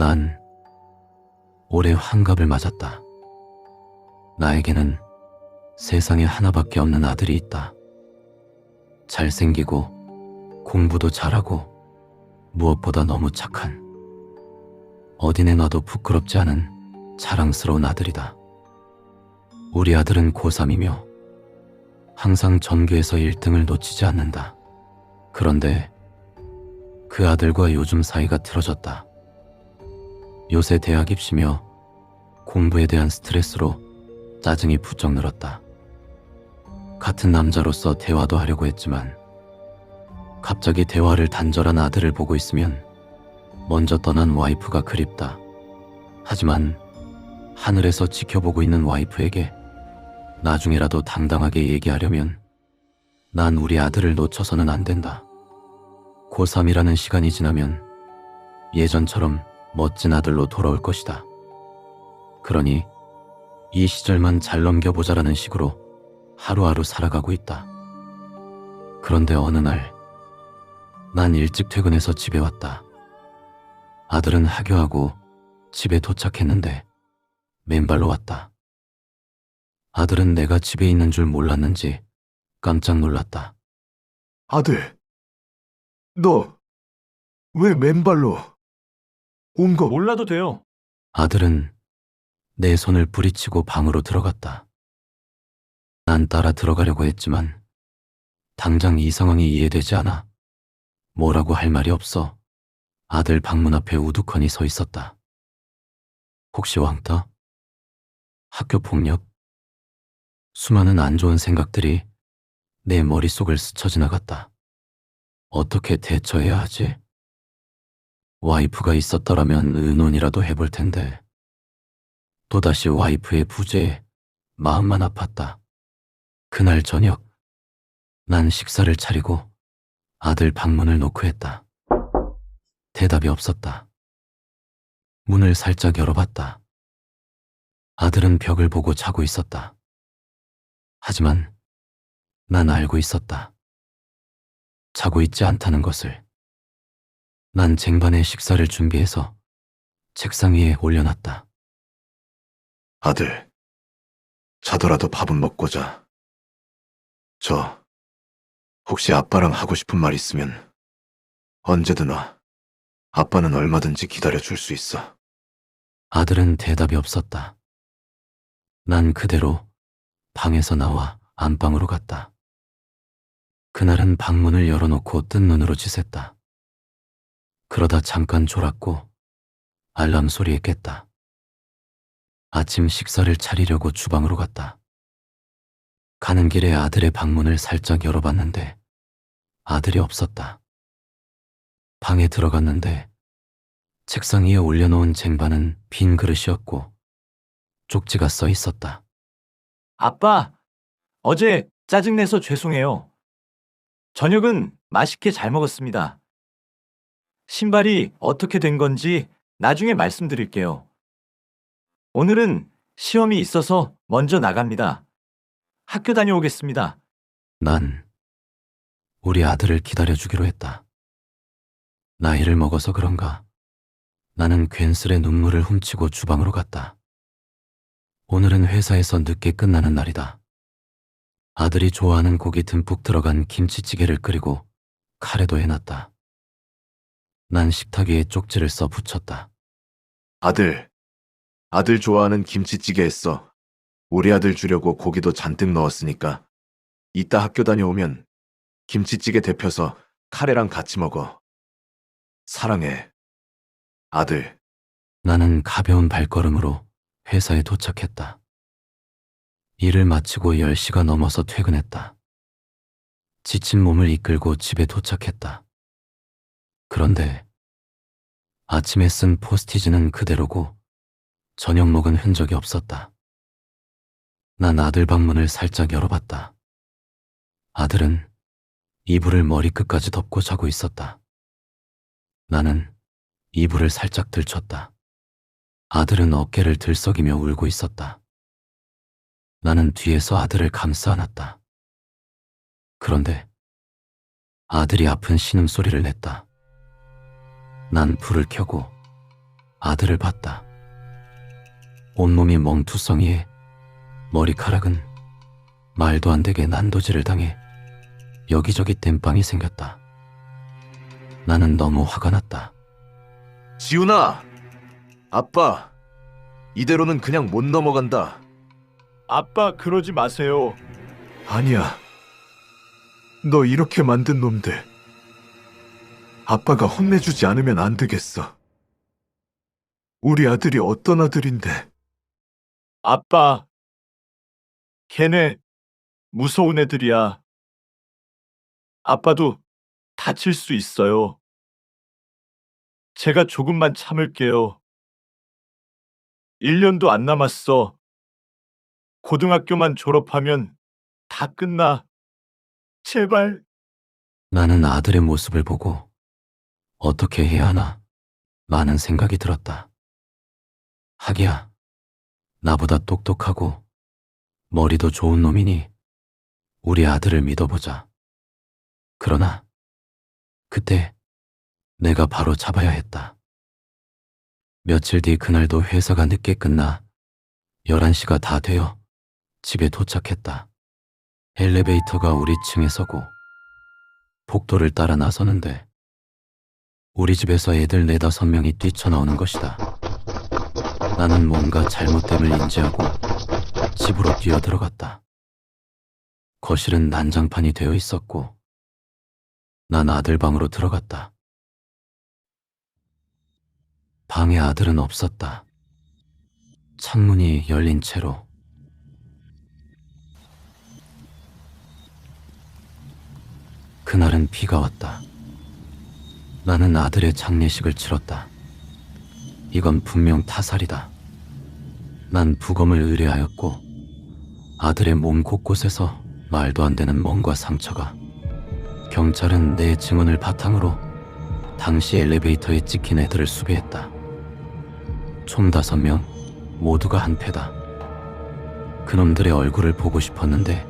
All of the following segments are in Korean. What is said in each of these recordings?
난 올해 환갑을 맞았다. 나에게는 세상에 하나밖에 없는 아들이 있다. 잘생기고 공부도 잘하고 무엇보다 너무 착한, 어디 내놔도 부끄럽지 않은 자랑스러운 아들이다. 우리 아들은 고3이며 항상 전교에서 1등을 놓치지 않는다. 그런데 그 아들과 요즘 사이가 틀어졌다. 요새 대학 입시며 공부에 대한 스트레스로 짜증이 부쩍 늘었다. 같은 남자로서 대화도 하려고 했지만 갑자기 대화를 단절한 아들을 보고 있으면 먼저 떠난 와이프가 그립다. 하지만 하늘에서 지켜보고 있는 와이프에게 나중에라도 당당하게 얘기하려면 난 우리 아들을 놓쳐서는 안 된다. 고3이라는 시간이 지나면 예전처럼 멋진 아들로 돌아올 것이다. 그러니 이 시절만 잘 넘겨보자라는 식으로 하루하루 살아가고 있다. 그런데 어느 날 난 일찍 퇴근해서 집에 왔다. 아들은 하교하고 집에 도착했는데 맨발로 왔다. 아들은 내가 집에 있는 줄 몰랐는지 깜짝 놀랐다. 아들, 너 왜 맨발로 온 거? 몰라도 돼요. 아들은 내 손을 부리치고 방으로 들어갔다. 난 따라 들어가려고 했지만 당장 이 상황이 이해되지 않아 뭐라고 할 말이 없어 아들 방문 앞에 우두커니 서 있었다. 혹시 왕따? 학교 폭력? 수많은 안 좋은 생각들이 내 머릿속을 스쳐 지나갔다. 어떻게 대처해야 하지? 와이프가 있었더라면 의논이라도 해볼 텐데 또다시 와이프의 부재에 마음만 아팠다. 그날 저녁 난 식사를 차리고 아들 방문을 노크했다. 대답이 없었다. 문을 살짝 열어봤다. 아들은 벽을 보고 자고 있었다. 하지만 난 알고 있었다. 자고 있지 않다는 것을. 난 쟁반에 식사를 준비해서 책상 위에 올려놨다. 아들, 자더라도 밥은 먹고 자. 혹시 아빠랑 하고 싶은 말 있으면 언제든 와. 아빠는 얼마든지 기다려줄 수 있어. 아들은 대답이 없었다. 난 그대로 방에서 나와 안방으로 갔다. 그날은 방문을 열어놓고 뜬 눈으로 지샜다. 그러다 잠깐 졸았고 알람 소리에 깼다. 아침 식사를 차리려고 주방으로 갔다. 가는 길에 아들의 방문을 살짝 열어봤는데 아들이 없었다. 방에 들어갔는데 책상 위에 올려놓은 쟁반은 빈 그릇이었고 쪽지가 써 있었다. 아빠, 어제 짜증내서 죄송해요. 저녁은 맛있게 잘 먹었습니다. 신발이 어떻게 된 건지 나중에 말씀드릴게요. 오늘은 시험이 있어서 먼저 나갑니다. 학교 다녀오겠습니다. 난 우리 아들을 기다려주기로 했다. 나이를 먹어서 그런가 나는 괜스레 눈물을 훔치고 주방으로 갔다. 오늘은 회사에서 늦게 끝나는 날이다. 아들이 좋아하는 고기 듬뿍 들어간 김치찌개를 끓이고 카레도 해놨다. 난 식탁 위에 쪽지를 써 붙였다. 아들 좋아하는 김치찌개 했어. 우리 아들 주려고 고기도 잔뜩 넣었으니까 이따 학교 다녀오면 김치찌개 데펴서 카레랑 같이 먹어. 사랑해, 아들. 나는 가벼운 발걸음으로 회사에 도착했다. 일을 마치고 10시가 넘어서 퇴근했다. 지친 몸을 이끌고 집에 도착했다. 그런데 아침에 쓴 포스티지는 그대로고 저녁 먹은 흔적이 없었다. 난 아들 방문을 살짝 열어봤다. 아들은 이불을 머리끝까지 덮고 자고 있었다. 나는 이불을 살짝 들쳤다. 아들은 어깨를 들썩이며 울고 있었다. 나는 뒤에서 아들을 감싸 안았다. 그런데 아들이 아픈 신음소리를 냈다. 난 불을 켜고 아들을 봤다. 온몸이 멍투성이에 머리카락은 말도 안 되게 난도질을 당해 여기저기 땜빵이 생겼다. 나는 너무 화가 났다. 지훈아! 아빠! 이대로는 그냥 못 넘어간다. 아빠, 그러지 마세요. 아니야. 너 이렇게 만든 놈들. 아빠가 혼내주지 않으면 안 되겠어. 우리 아들이 어떤 아들인데. 아빠, 걔네 무서운 애들이야. 아빠도 다칠 수 있어요. 제가 조금만 참을게요. 1년도 안 남았어. 고등학교만 졸업하면 다 끝나. 제발. 나는 아들의 모습을 보고 어떻게 해야 하나 많은 생각이 들었다. 하기야, 나보다 똑똑하고 머리도 좋은 놈이니 우리 아들을 믿어보자. 그러나 그때 내가 바로 잡아야 했다. 며칠 뒤 그날도 회사가 늦게 끝나 11시가 다 되어 집에 도착했다. 엘리베이터가 우리 층에 서고 복도를 따라 나서는데 우리 집에서 애들 4~5명이 뛰쳐나오는 것이다. 나는 뭔가 잘못됨을 인지하고 집으로 뛰어들어갔다. 거실은 난장판이 되어 있었고 난 아들 방으로 들어갔다. 방에 아들은 없었다. 창문이 열린 채로. 그날은 비가 왔다. 나는 아들의 장례식을 치렀다. 이건 분명 타살이다. 난 부검을 의뢰하였고 아들의 몸 곳곳에서 말도 안 되는 멍과 상처가. 경찰은 내 증언을 바탕으로 당시 엘리베이터에 찍힌 애들을 수배했다. 총 5명 모두가 한패다. 그놈들의 얼굴을 보고 싶었는데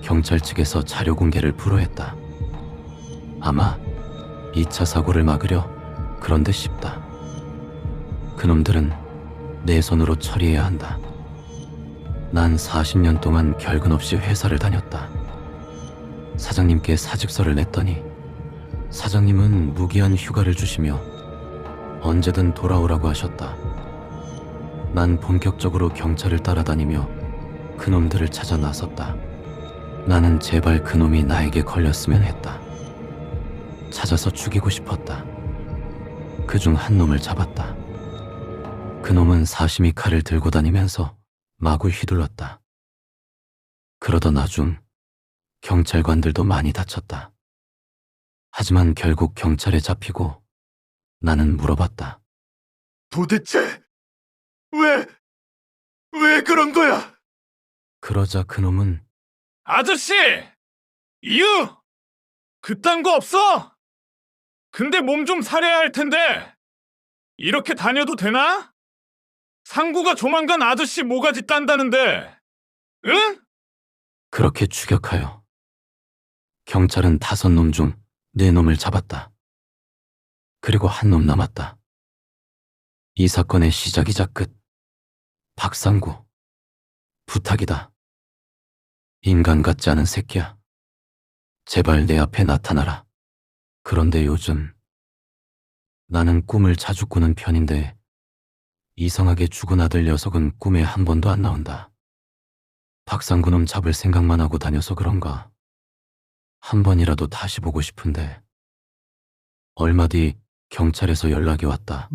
경찰 측에서 자료 공개를 불허했다. 아마 2차 사고를 막으려 그런 듯 싶다. 그놈들은 내 손으로 처리해야 한다. 난 40년 동안 결근 없이 회사를 다녔다. 사장님께 사직서를 냈더니 사장님은 무기한 휴가를 주시며 언제든 돌아오라고 하셨다. 난 본격적으로 경찰을 따라다니며 그놈들을 찾아 나섰다. 나는 제발 그놈이 나에게 걸렸으면 했다. 찾아서 죽이고 싶었다. 그중 한 놈을 잡았다. 그놈은 사시미 칼을 들고 다니면서 마구 휘둘렀다. 그러던 와중 경찰관들도 많이 다쳤다. 하지만 결국 경찰에 잡히고 나는 물어봤다. 도대체 왜 그런 거야? 그러자 그놈은 아저씨! 이유! 그딴 거 없어! 근데 몸 좀 사려야 할 텐데 이렇게 다녀도 되나? 상구가 조만간 아저씨 모가지 딴다는데 응? 그렇게 추격하여 경찰은 5놈 중 4놈을 잡았다. 그리고 한 놈 남았다. 이 사건의 시작이자 끝. 박상구. 부탁이다. 인간 같지 않은 새끼야. 제발 내 앞에 나타나라. 그런데 요즘 나는 꿈을 자주 꾸는 편인데 이상하게 죽은 아들 녀석은 꿈에 한 번도 안 나온다. 박상구 놈 잡을 생각만 하고 다녀서 그런가. 한 번이라도 다시 보고 싶은데. 얼마 뒤 경찰에서 연락이 왔다.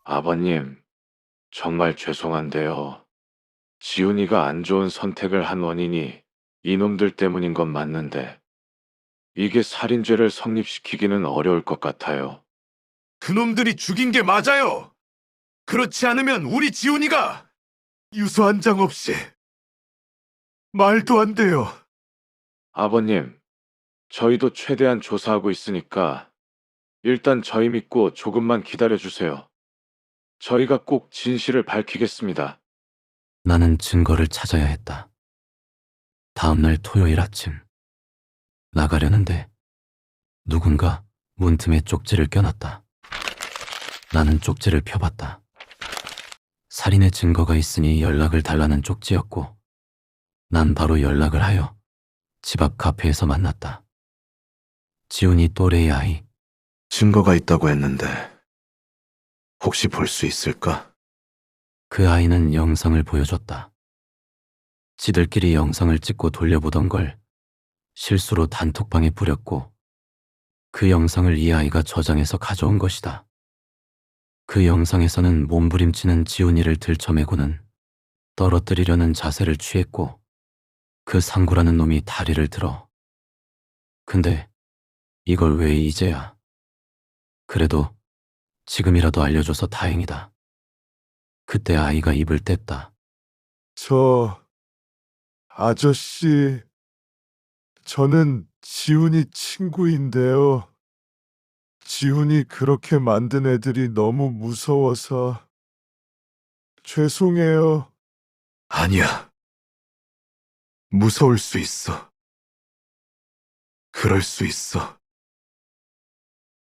아버님, 정말 죄송한데요. 지훈이가 안 좋은 선택을 한 원인이 이놈들 때문인 건 맞는데 이게 살인죄를 성립시키기는 어려울 것 같아요. 그놈들이 죽인 게 맞아요. 그렇지 않으면 우리 지훈이가 유서 한 장 없이. 말도 안 돼요. 아버님, 저희도 최대한 조사하고 있으니까 일단 저희 믿고 조금만 기다려주세요. 저희가 꼭 진실을 밝히겠습니다. 나는 증거를 찾아야 했다. 다음날 토요일 아침 나가려는데 누군가 문틈에 쪽지를 껴놨다. 나는 쪽지를 펴봤다. 살인의 증거가 있으니 연락을 달라는 쪽지였고, 난 바로 연락을 하여 집 앞 카페에서 만났다. 지훈이 또래의 아이. 증거가 있다고 했는데 혹시 볼 수 있을까? 그 아이는 영상을 보여줬다. 지들끼리 영상을 찍고 돌려보던 걸 실수로 단톡방에 뿌렸고, 그 영상을 이 아이가 저장해서 가져온 것이다. 그 영상에서는 몸부림치는 지훈이를 들쳐매고는 떨어뜨리려는 자세를 취했고, 그 상구라는 놈이 다리를 들어. 근데 이걸 왜 이제야? 그래도 지금이라도 알려줘서 다행이다. 그때 아이가 입을 뗐다. 아저씨, 저는 지훈이 친구인데요. 지훈이 그렇게 만든 애들이 너무 무서워서 죄송해요. 아니야. 무서울 수 있어. 그럴 수 있어.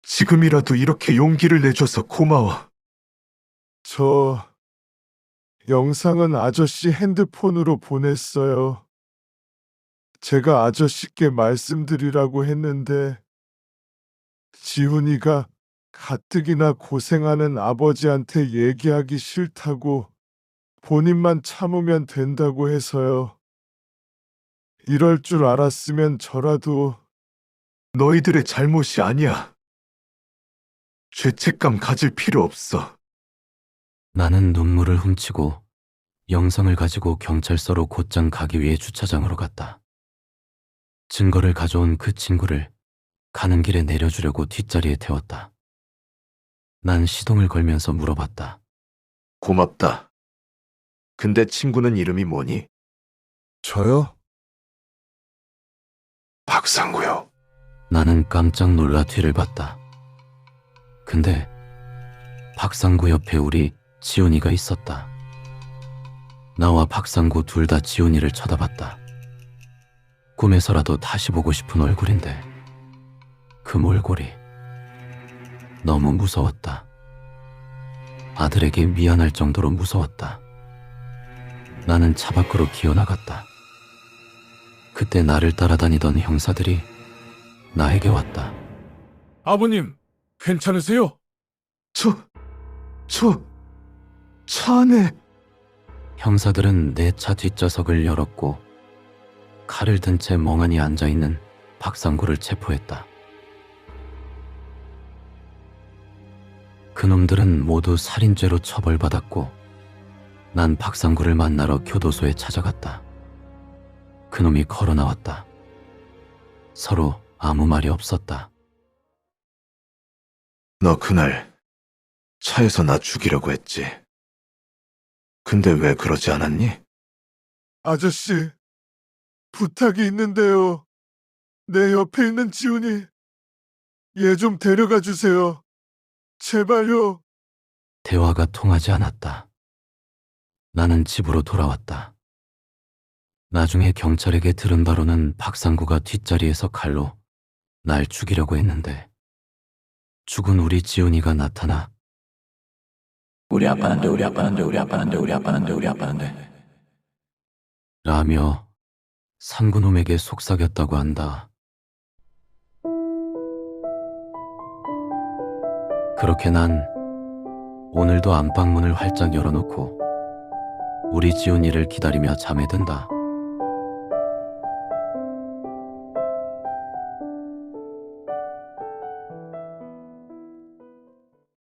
지금이라도 이렇게 용기를 내줘서 고마워. 저 영상은 아저씨 핸드폰으로 보냈어요. 제가 아저씨께 말씀드리라고 했는데 지훈이가 가뜩이나 고생하는 아버지한테 얘기하기 싫다고 본인만 참으면 된다고 해서요. 이럴 줄 알았으면 저라도. 너희들의 잘못이 아니야. 죄책감 가질 필요 없어. 나는 눈물을 훔치고 영상을 가지고 경찰서로 곧장 가기 위해 주차장으로 갔다. 증거를 가져온 그 친구를 가는 길에 내려주려고 뒷자리에 태웠다. 난 시동을 걸면서 물어봤다. 고맙다. 근데 친구는 이름이 뭐니? 저요? 박상구요. 나는 깜짝 놀라 뒤를 봤다. 근데 박상구 옆에 우리 지훈이가 있었다. 나와 박상구 둘 다 지훈이를 쳐다봤다. 꿈에서라도 다시 보고 싶은 얼굴인데 그 몰골이 너무 무서웠다. 아들에게 미안할 정도로 무서웠다. 나는 차 밖으로 기어나갔다. 그때 나를 따라다니던 형사들이 나에게 왔다. 아버님, 괜찮으세요? 차 안에. 형사들은 내 차 뒷좌석을 열었고 칼을 든 채 멍하니 앉아있는 박상구를 체포했다. 그놈들은 모두 살인죄로 처벌받았고 난 박상구를 만나러 교도소에 찾아갔다. 그놈이 걸어 나왔다. 서로 아무 말이 없었다. 너 그날 차에서 나 죽이려고 했지. 근데 왜 그러지 않았니? 아저씨, 부탁이 있는데요. 내 옆에 있는 지훈이 얘 좀 데려가 주세요. 제발요. 대화가 통하지 않았다. 나는 집으로 돌아왔다. 나중에 경찰에게 들은 바로는 박상구가 뒷자리에서 칼로 날 죽이려고 했는데 죽은 우리 지훈이가 나타나 우리 아빠는데 우리 아빠는데 우리 아빠는데 우리 아빠는데 우리 아빠는데 라며 상구놈에게 속삭였다고 한다. 그렇게 난 오늘도 안방문을 활짝 열어놓고 우리 지훈이를 기다리며 잠에 든다.